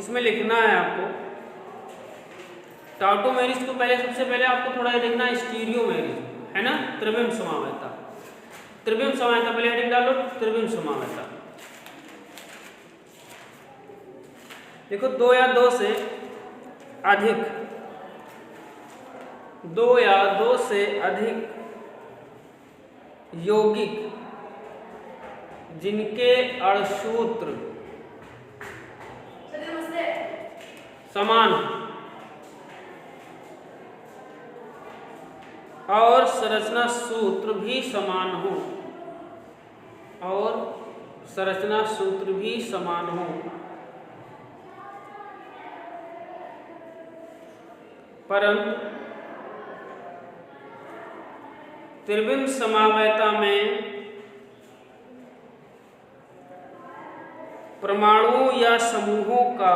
इसमें लिखना है आपको टॉटोमेरिज को पहले, सबसे पहले आपको थोड़ा देखना है स्टीरियोमेरिज, है ना, त्रिविम समावयवता। त्रिविम समावयवता पहले हेडिंग डालो, त्रिविम समावयवता। देखो दो या दो से अधिक, दो या दो से अधिक यौगिक जिनके अणुसूत्र समान और संरचना सूत्र भी समान हो, और संरचना सूत्र भी समान हो, परंतु त्रिविम समावयवता में परमाणुओं या समूहों का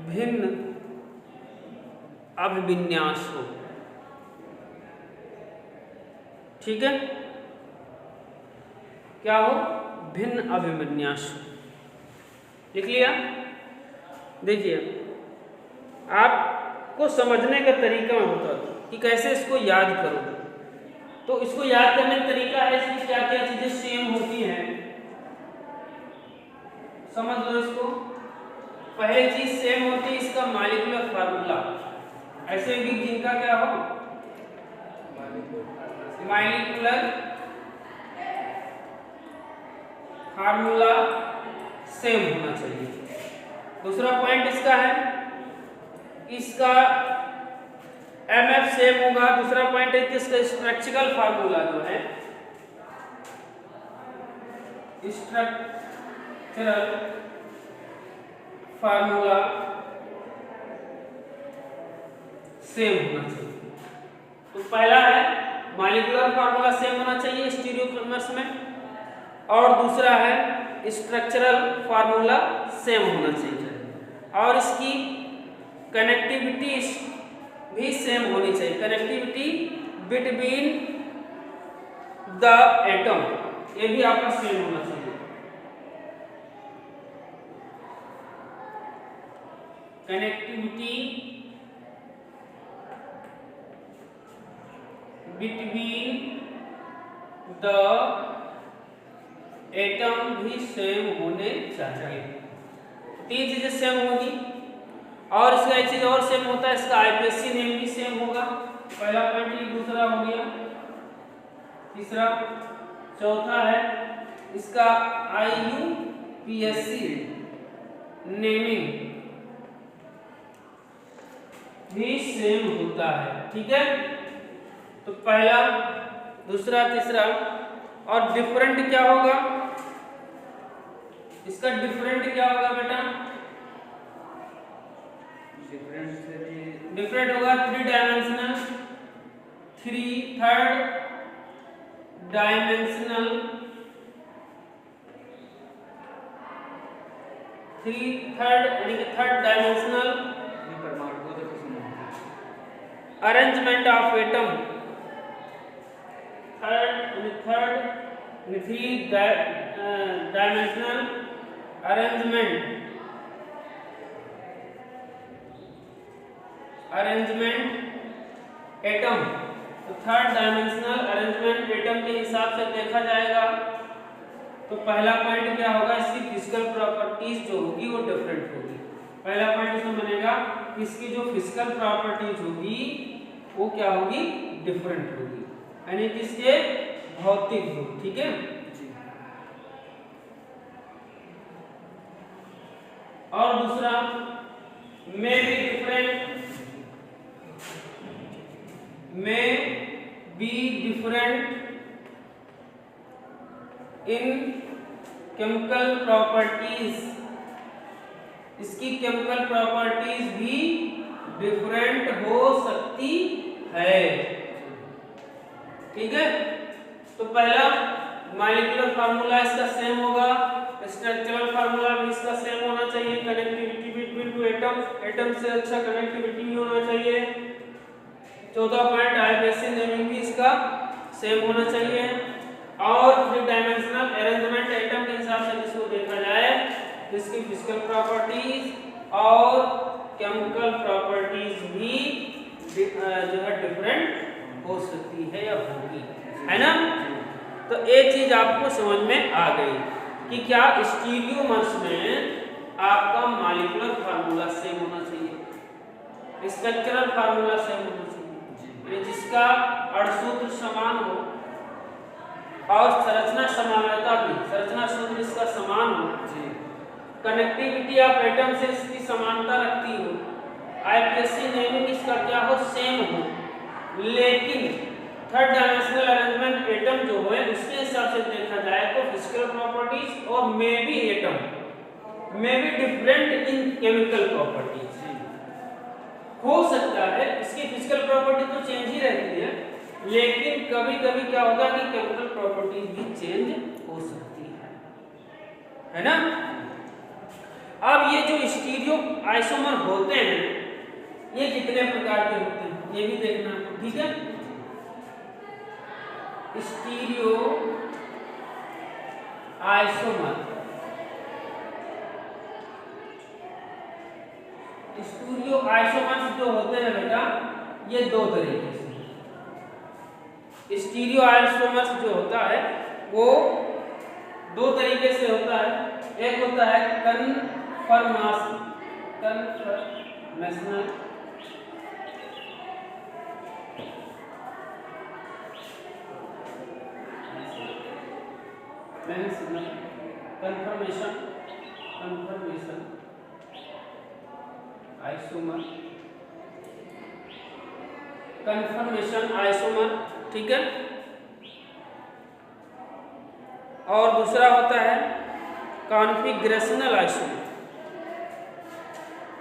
भिन्न अभिविन्यास हो। ठीक है, क्या हो? भिन्न अभिविन्यास हो। लिख लिया? देखिए आपको समझने का तरीका मैं बता दूं कि कैसे इसको याद करोगे। तो इसको याद करने का तरीका है, इसकी क्या क्या चीजें सेम होती हैं समझ लो इसको। पहली चीज सेम होती है इसका मॉलिक्यूलर फार्मूला। ऐसे भी जिनका क्या हो मॉलिक्यूलर फार्मूला सेम होना चाहिए। दूसरा पॉइंट इसका है इसका MF सेम होगा। दूसरा पॉइंट है कि इसका स्ट्रक्चरल फार्मूला जो है स्ट्रक्चरल फार्मूला सेम होना चाहिए। तो पहला है मॉलिक्यूलर फार्मूला सेम होना चाहिए स्टीरियोकेमिस्ट्री में, और दूसरा है स्ट्रक्चरल फार्मूला सेम होना चाहिए, और इसकी कनेक्टिविटी भी सेम होनी चाहिए। कनेक्टिविटी बिटवीन द एटम ये भी आपका सेम होना चाहिए। कनेक्टिविटी बिटवीन द एटम भी सेम होने चाहिए। तीन चीजें सेम होगी, और इसका एक चीज और सेम होता है, इसका IPSC नेम भी सेम होगा। पहला पॉइंट ये, दूसरा हो गया, तीसरा, चौथा है इसका IUPAC नेमिंग भी सेम होता है। ठीक है, तो पहला, दूसरा, तीसरा। और डिफरेंट क्या होगा इसका? डिफरेंट क्या होगा बेटा? डिफरेंट होगा third dimensional arrangement of atom, three dimensional arrangement atom. तो थर्ड डायमेंशनल अरेंजमेंट एटम के हिसाब से देखा जाएगा तो पहला पॉइंट क्या होगा? इसकी फिजिकल प्रॉपर्टीज जो होगी वो डिफरेंट होगी। पहला पॉइंट इसमें बनेगा इसकी जो फिजिकल प्रॉपर्टीज होगी वो क्या होगी? डिफरेंट होगी, यानी किसके? भौतिक गुण। ठीक है, और दूसरा may be different in chemical properties, इसकी केमिकल प्रॉपर्टीज भी डिफरेंट हो सकती है। ठीक है, तो पहला मॉलिक्यूलर फार्मूला इसका सेम होगा, स्ट्रक्चरल फार्मूला भी इसका सेम होना चाहिए। कनेक्टिविटी बिटवीन टू एटम से अच्छा कनेक्टिविटी भी होना चाहिए। चौथा पॉइंट IPSC नेमिंग भी इसका सेम होना चाहिए। और 3 डायमेंशनल अरेंजमेंट एटम के हिसाब से जिसको देखा जाए इसकी फिजिकल प्रॉपर्टीज और केमिकल प्रॉपर्टीज भी जो है डिफरेंट हो सकती है या होगी, है ना। तो एक चीज आपको समझ में आ गई कि क्या स्टीरियोमर्स में आपका मॉलिक्यूलर फार्मूला सेम होना चाहिए, स्ट्रक्चरल फार्मूला सेम होना चाहिए, जिसका अणुसूत्र समान हो और संरचना समानता भी, संरचना सूत्र इसका समान हो, कनेक्टिविटी ऑफ एटम से इसकी समानता रखती हो, आईपीएससी नेमिंग इसका क्या हो, सेम हो। लेकिन 3rd डायमेंशनल अरेंजमेंट एटम जो है उसके हिसाब से देखा जाए तो फिजिकल प्रॉपर्टीज और may be atom may be different in chemical properties, हो सकता है इसकी फिजिकल प्रॉपर्टी तो चेंज ही रहती है, लेकिन कभी कभी क्या होता है कि केमिकल प्रॉपर्टीज भी चेंज हो सकती है ना। अब ये जो स्टीरियो आइसोमर होते हैं ये कितने प्रकार के होते हैं ये भी देखना है, ठीक है। स्टीरियो आइसोमर, स्टीरियो आइसोमर्स जो होते हैं बेटा ये 2 तरीके से, स्टीरियो आइसोमर्स जो होता है वो 2 तरीके से होता है। एक होता है कन्फर्मेशनल कन्फर्मेशन आइसोमर, ठीक है। और दूसरा होता है कॉन्फिगरेशनल आइसोमर,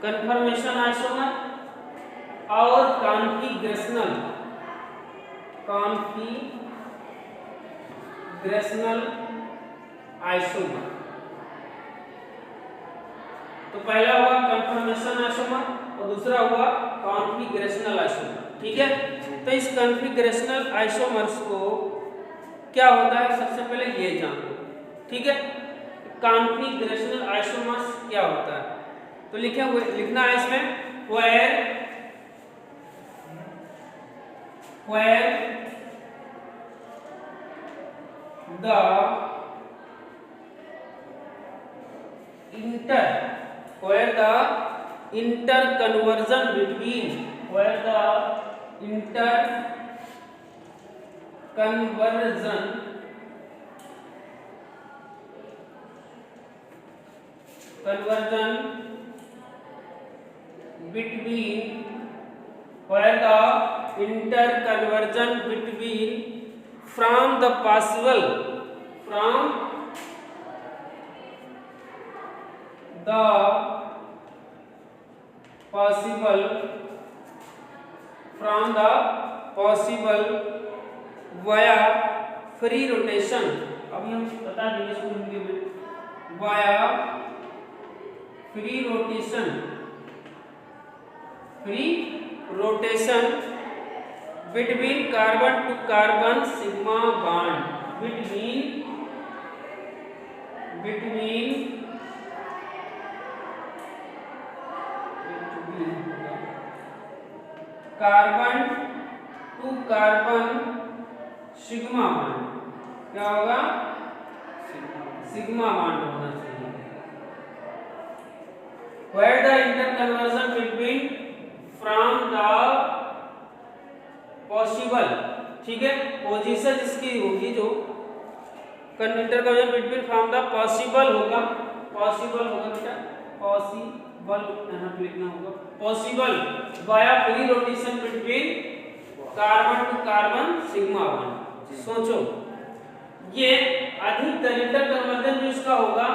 कन्फर्मेशन आइसोमर और कॉन्फिगरेशनल आइसोमर। तो पहला हुआ कन्फर्मेशन आइसोमर और दूसरा हुआ कॉन्फिगरेशनल आइसोमर, ठीक है। तो इस कॉन्फिगरेशनल आइसोमर्स को क्या होता है सबसे पहले ये जान लो, ठीक है। कॉन्फिगरेशनल आइसोमर्स क्या होता है तो लिखना है इसमें where the interconversion between from the possible via free rotation, अभी हम बता देंगे इसको हिंदी में, via free rotation between carbon to carbon sigma bond, between carbon to carbon sigma bond, क्या होगा सिग्मा बॉन्ड होना चाहिए। Where the interconversion between from the possible, ठीक है, पोजीशन इसकी होगी जो interconversion between from the possible होगा बेटा, पॉसिबल यहाँ पे लिखना होगा, possible via free rotation between carbon to carbon sigma bond. सोचो ये अधिकतर इंटरकन्वर्जन जो इसका होगा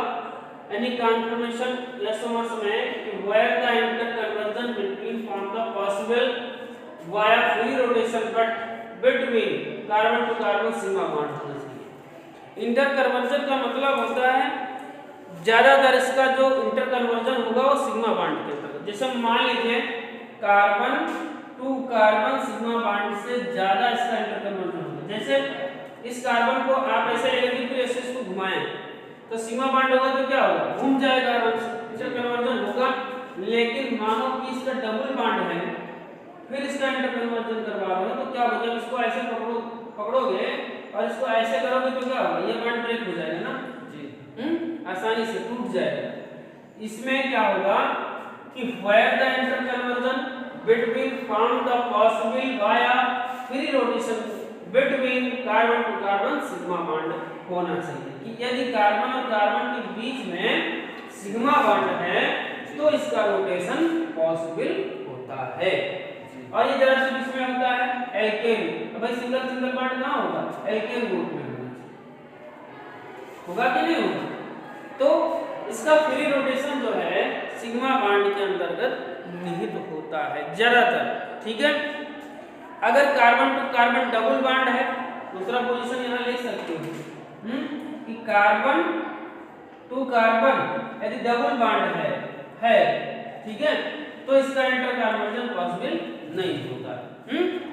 यानी कन्फर्मेशन आइसोमर्स में कि where the interconversion between from the possible via free rotation but between carbon to carbon sigma bond होना चाहिए। इंटरकन्वर्जन का मतलब होता है ज्यादातर इसका जो इंटरकन्वर्जन होगा वो सिग्मा बॉन्ड के अंतर्गत, जैसे मान लीजिए carbon to carbon sigma bond से ज्यादा इसका इंटरकन्वर्जन होगा, जैसे इस कार्बन को आप ऐसे लेके फिर ऐसे इसको घुमाएं तो सिग्मा बॉन्ड होगा तो क्या होगा, घूम जाएगा आराम से, इंटर कन्वर्जन होगा। लेकिन मानो कि इसका डबल बॉन्ड है, फिर इसका इंटर कन्वर्जन करवा रहे हो तो क्या होगा, जब इसको ऐसे पकड़ोगे और इसको ऐसे करोगे तो क्या होगा, ये बॉन्ड ब्रेक हो जाएगा ना जी, आसानी से टूट जाएगा। इसमें क्या होगा कि where the interconversion between form the possible via free rotation between carbon to carbon sigma bond होना चाहिए, कि यदि कार्बन और कार्बन के बीच में सिग्मा बॉन्ड है तो इसका रोटेशन पॉसिबल होता है। और ये जरा से किसमें होता है, एल्केन। तो भाई सिंगल सिंगल बॉन्ड कहाँ होगा, एल्केन ग्रुप में होगा कि नहीं होगा। तो इसका फ्री रोटेशन जो है सिग्मा बॉन्ड के अंतर्गत निहित होता है ज्यादातर, ठीक है। अगर carbon to carbon double bond है, दूसरा पोजीशन यहाँ ले सकते हो कि कार्बन टू कार्बन यदि डबल बॉन्ड है ठीक है, तो इसका इंटर कन्वर्जन पॉसिबल नहीं होता है।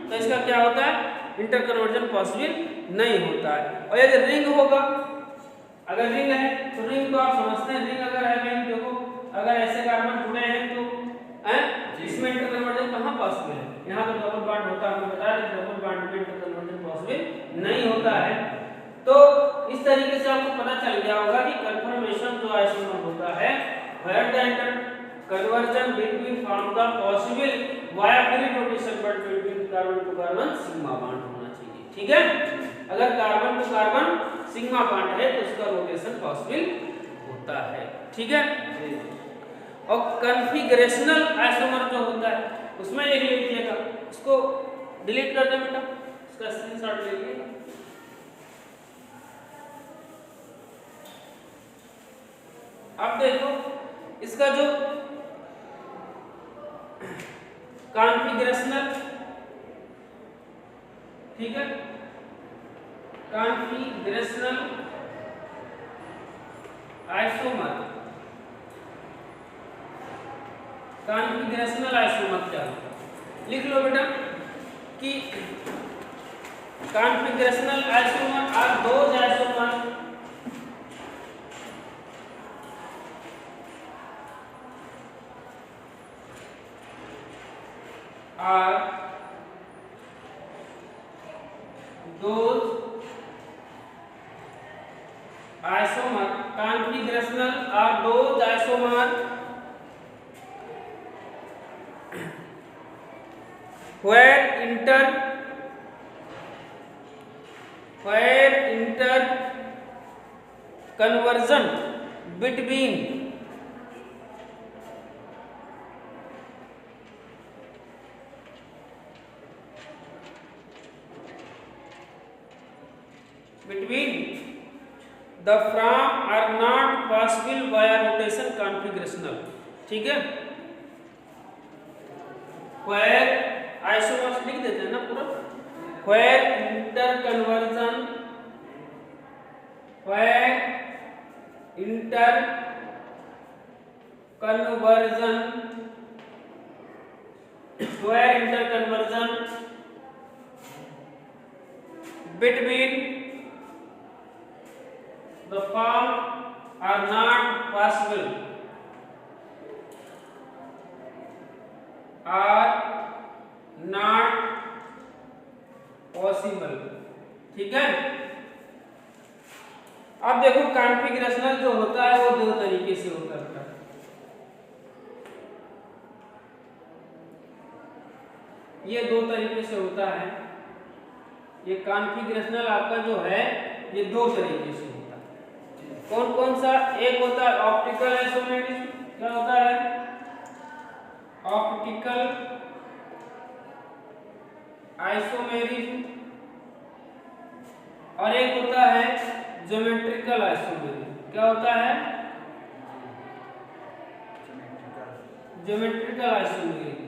तो इसका क्या होता है, इंटर कन्वर्जन पॉसिबल नहीं होता है। और यदि रिंग होगा, अगर रिंग है तो रिंग तो आप समझते हैं, रिंग अगर है भाई देखो, अगर ऐसे कार्बन जुड़े हैं तो इसमें इंटर कन्वर्जन कहाँ पॉसिबल है, यहाँ तो डबल बॉन्ड होता है, आपको बता रहे डबल बॉन्ड में इंटर कन्वर्जन पॉसिबल नहीं होता है। तो इस तरीके से आपको पता चल गया होगा कि कन्फर्मेशन जो आइसोमर होता है where the interconversion between form the possible via free rotation but between carbon to carbon sigma bond होना चाहिए, ठीक है। अगर carbon to carbon sigma bond है तो उसका रोटेशन पॉसिबल होता है, ठीक है। और कॉन्फ़िगरेशनल आइसोमर जो होता है उसमें लिख लीजिएगा, इसको डिलीट कर दे बेटा, इसका स्क्रीनशॉट ले लीजिए। अब देखो इसका जो कॉन्फ़िगरेशनल, ठीक है, कॉन्फ़िगरेशनल आइसोमर, कॉन्फ़िगरेशनल आइसोमर क्या है, लिख लो बेटा कि configurational isomer are those isomer are those isomer, configurational are those isomer where inter conversion between the form are not possible via rotation configurational, ठीक है। where isomers लिख देते हैं ना पूरा, where interconversion between the form are not possible, ठीक है। अब देखो कॉन्फ़िगरेशनल जो होता है वो दो तरीके से होता है, ये दो तरीके से होता है। ये कॉन्फ़िगरेशनल आपका जो है ये दो तरीके से होता है। कौन कौन सा, एक होता है ऑप्टिकल आइसोमेरिज्म, क्या होता है, ऑप्टिकल आइसोमेरिज्म, और एक होता है ज्योमेट्रिकल आइसोमेरिज्म। क्या होता है, ज्योमेट्रिकल आइसोमेरिज्म।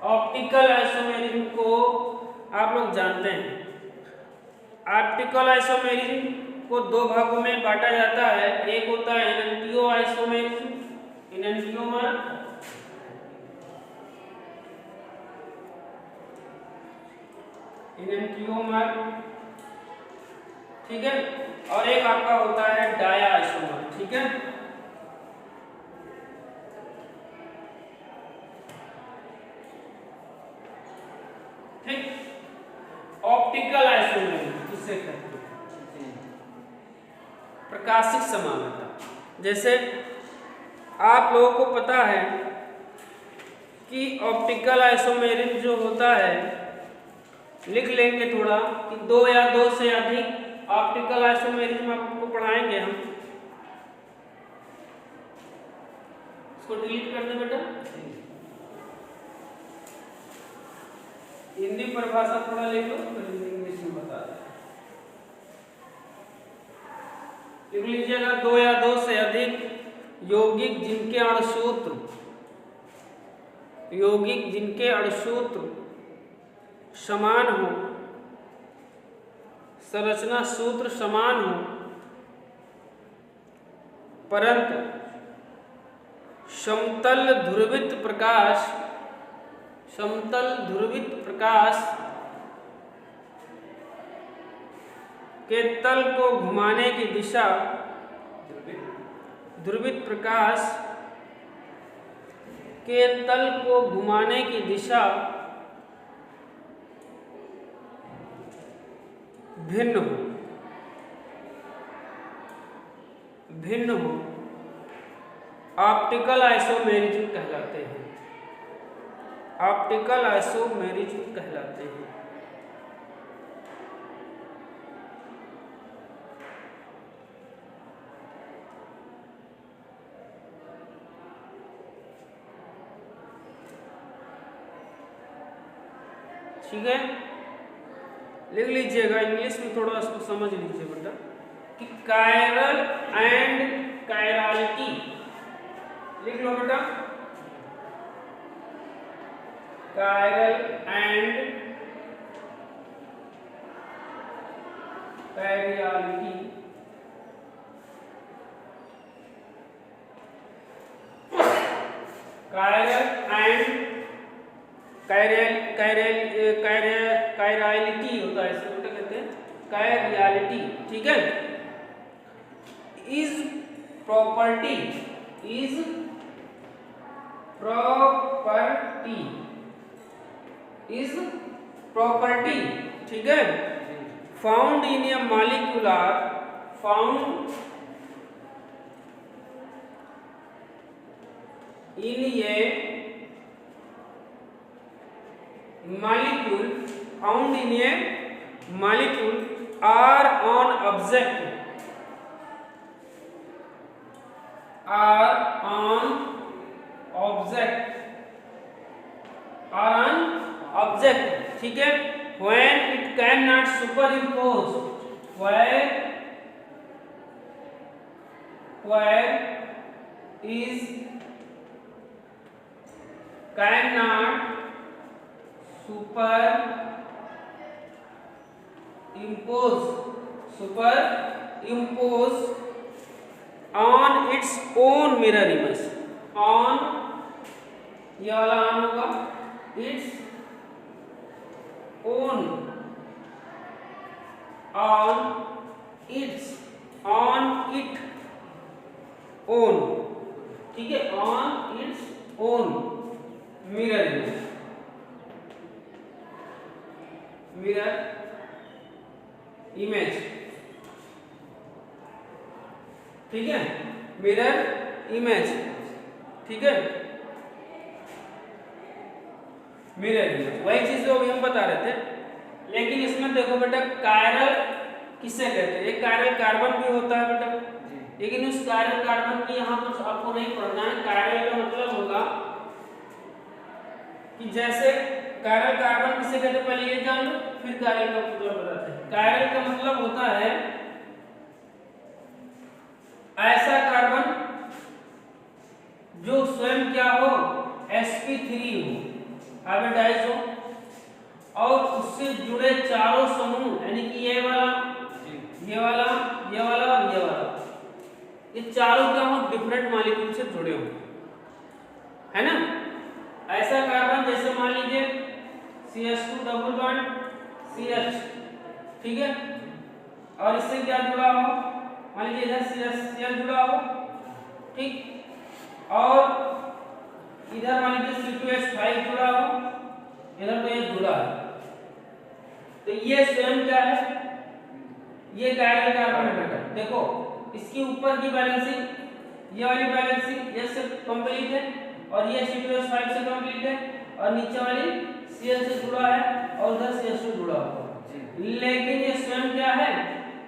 ऑप्टिकल आइसोमेरिज्म को आप लोग जानते हैं। ऑप्टिकल आइसोमेरिज्म को दो भागों में बांटा जाता है, एक होता है एनएनटीओ आइसोमेरिज्म, एनएनटीओ इनेंटियोमर, ठीक है, और एक आपका होता है डाया आइसोमर, ठीक है। ठीक, ऑप्टिकल आइसोमेरिज्म किसे कहते हैं? प्रकाशिक समानता। जैसे आप लोगों को पता है कि ऑप्टिकल आइसोमेरिज्म जो होता है, लिख लेंगे थोड़ा कि दो या दो से अधिक ऑप्टिकल आइसोमेरिज्म आपको पढ़ाएंगे हम। इसको डिलीट कर दे बेटा, हिंदी परिभाषा थोड़ा लिख लो, फिर इंग्लिश में बता दें। लिख लीजिएगा, दो या दो से अधिक यौगिक जिनके अणुसूत्र समान हो, संरचना सूत्र समान हो, परंतु समतल ध्रुवित प्रकाश के तल को घुमाने की दिशा ध्रुवित प्रकाश के तल को घुमाने की दिशा भिन्न हो ऑप्टिकल आइसोमेरिज्म कहलाते हैं। ऑप्टिकल आइसोमेरिज्म कहलाते हैं। ठीक है, लिख लीजिएगा, इंग्लिश में थोड़ा इसको समझ लीजिए बेटा कि कायरल एंड कायरालिटी, लिख लो बेटा, कायरल एंड कायरालिटी कायरालिटी होता है, इसको क्या कहते हैं? कायरालिटी, ठीक है। इज प्रॉपर्टी ठीक है, found in A molecular molecule are on object ठीक है, when it cannot superimpose, where is cannot superimpose on its own mirror image, on ये वाला ऑन होगा, its own, on it own, ठीक है, on its own mirror image, ठीक है, mirror image, ठीक है, मिरर इमेज वही चीज जो अभी हम बता रहे थे। लेकिन इसमें देखो बेटा, कायरल किसे कहते हैं? एक कायरल कार्बन भी होता है बेटा, लेकिन उस कायरल कार्बन की यहाँ पर आपको नहीं पढ़ना है। कायरल का मतलब होगा कि जैसे कायरल कार्बन किसे कहते हैं, पहले ये जान लो, फिर कायरल का मतलब बताते हैं। कायरल का मतलब होता है ऐसा कार्बन जो स्वयं क्या हो, sp3 हो, हाइब्रिडाइज हो, और उससे जुड़े चारों समूह, यानी कि ये वाला, ये वाला, ये वाला और ये वाला, ये चारों क्या हो, डिफरेंट मॉलिक्यूल से जुड़े हो, है ना। ऐसा कार्बन जैसे मान लीजिए CH2 डबल बॉन्ड CH, ठीक है। और इससे क्या जुड़ा हो, मान लीजिए इधर CL जुड़ा हो, ठीक, और इधर मान लीजिए C2H5 जुड़ा हो, इधर तो ये जुड़ा है, तो ये स्वयं क्या है, ये कायरल कार्बन एटम। देखो इसके ऊपर की बैलेंसिंग, ये वाली बैलेंसिंग ये से कंप्लीट है, और ये C2H5 से कंप्लीट है, और नीचे वाली Cl से जुड़ा है, और उधर CH2 जुड़ा हुआ है। लेकिन ये स्वयं क्या है,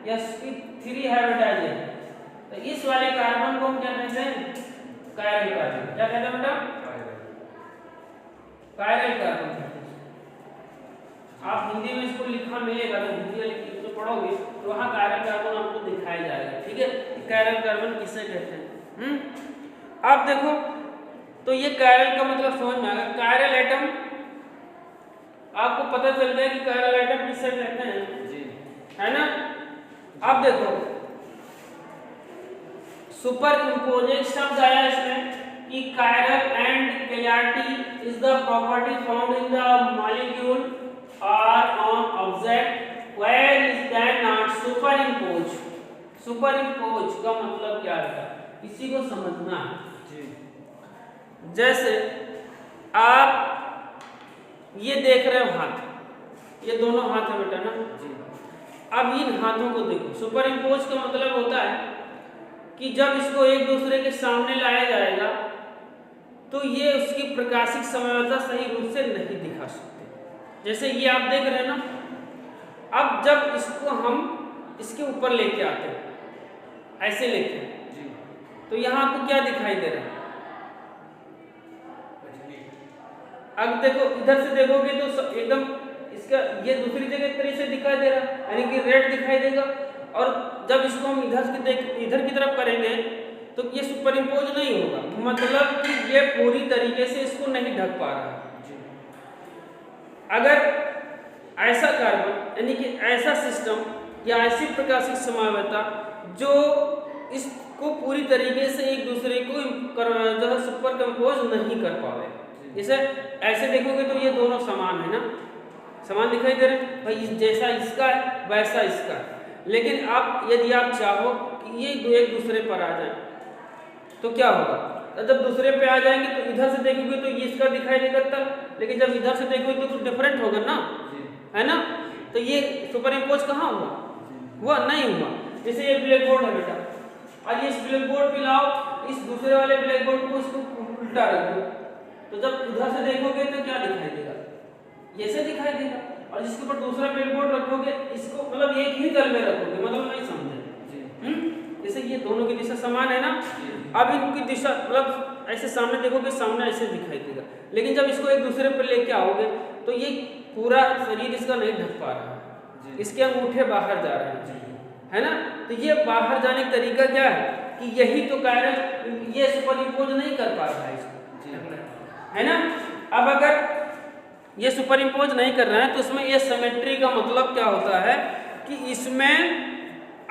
ये sp3 हाइब्रिडाइज है। तो इस वाले कार्बन को हम क्या कहते हैं, कायरल कार्बन। क्या कहते हैं बेटा, कायरल कार्बन। आप हिंदी में इसको लिखा मिलेगा, तो हिंदी वाले तो पढ़ोगे तो वहां कायरल कार्बन आपको दिखाया जाएगा, ठीक है। कायरल कार्बन किसे कहते हैं। आप देखो तो ये कायरल का मतलब समझ में आ गया। कायरल एटम आपको पता चल गया कि कायरल एटम किसे कहते हैं जी, है ना। अब देखो सुपर इम्पोजिंग शब्द आया इसमें कि chiral and clarity is the property found in the molecule or on object where is that not superimpose. Superimpose का मतलब क्या है, इसी को समझना है जी। जैसे आप ये देख रहे हो हाथ, ये दोनों हाथ है बेटा ना जी। अब इन हाथों को देखो, सुपरइम्पोज का मतलब होता है कि जब इसको एक दूसरे के सामने लाया जाएगा तो ये उसकी प्रकाशिक समयता सही रूप से नहीं दिखा सकते। जैसे ये आप देख रहे हैं ना, अब जब इसको हम इसके ऊपर लेके आते हैं, ऐसे लेके जी, तो यहाँ आपको क्या दिखाई दे रहा है। अब देखो इधर से देखोगे तो एकदम इसका ये दूसरी जगह तरीके से दिखाई दे रहा है, यानी कि रेड दिखाई देगा। और जब इसको हम इधर की तरफ करेंगे तो ये सुपरइम्पोज नहीं होगा, मतलब कि ये पूरी तरीके से इसको नहीं ढक पा रहा है। अगर ऐसा कार्बन यानी कि ऐसा सिस्टम या ऐसी प्रकाशिक समावता जो इसको पूरी तरीके से एक दूसरे को जो है सुपर कंपोज नहीं कर पावे, जैसे ऐसे देखोगे तो ये दोनों समान है ना, समान दिखाई दे रहे हैं भाई, जैसा इसका है वैसा इसका है। लेकिन आप यदि आप चाहो कि ये दो एक दूसरे पर आ जाए तो क्या होगा, तो जब दूसरे पे आ जाएंगे तो इधर से देखोगे तो ये इसका दिखाई देगा तब, लेकिन जब इधर से देखोगे तो कुछ डिफरेंट होगा ना, है ना। तो ये सुपरइम्पोज कहाँ हुआ, हुआ नहीं हुआ। जैसे ये ब्लैक बोर्ड है बेटा, और इस ब्लैक बोर्ड पे लाओ इस दूसरे वाले ब्लैक बोर्ड को इसको उल्टा रख दो, तो जब उधर से देखोगे तो क्या दिखाई देगा, ऐसे दिखाई देगा। और जिसके ऊपर दूसरा ब्लैक बोर्ड रखोगे इसको मतलब एक ही तल में रखोगे, मतलब नहीं समझे। जैसे ये दोनों की दिशा समान है ना, अब इनकी दिशा मतलब ऐसे सामने देखोगे सामने ऐसे दिखाई देगा, लेकिन जब इसको एक दूसरे पर लेके आओगे तो ये पूरा शरीर इसका नहीं ढक पा रहा है, इसके अंगूठे बाहर जा रहे हैं, है ना। तो ये बाहर जाने का तरीका क्या है कि यही तो कायरल ये सुपरइम्पोज नहीं कर पा रहा है इसको, है ना। अब अगर ये सुपरइम्पोज नहीं कर रहा है तो इसमें ये सिमेट्री का मतलब क्या होता है कि इसमें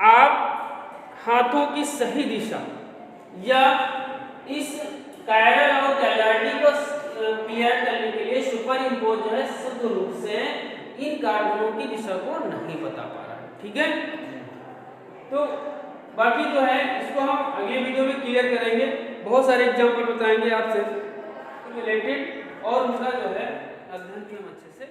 आप हाथों की सही दिशा या इस कायरल और कैलाटी को क्लियर करने के लिए सुपरइम्पोज जो है शुद्ध रूप से इन कार्बनों की दिशा को नहीं बता पा रहा है, ठीक है। तो बाकी जो है इसको हम अगले वीडियो में क्लियर करेंगे, बहुत सारे एग्जाम्पल बताएंगे आपसे रिलेटेड और उनका जो है अध्ययन की हम अच्छे से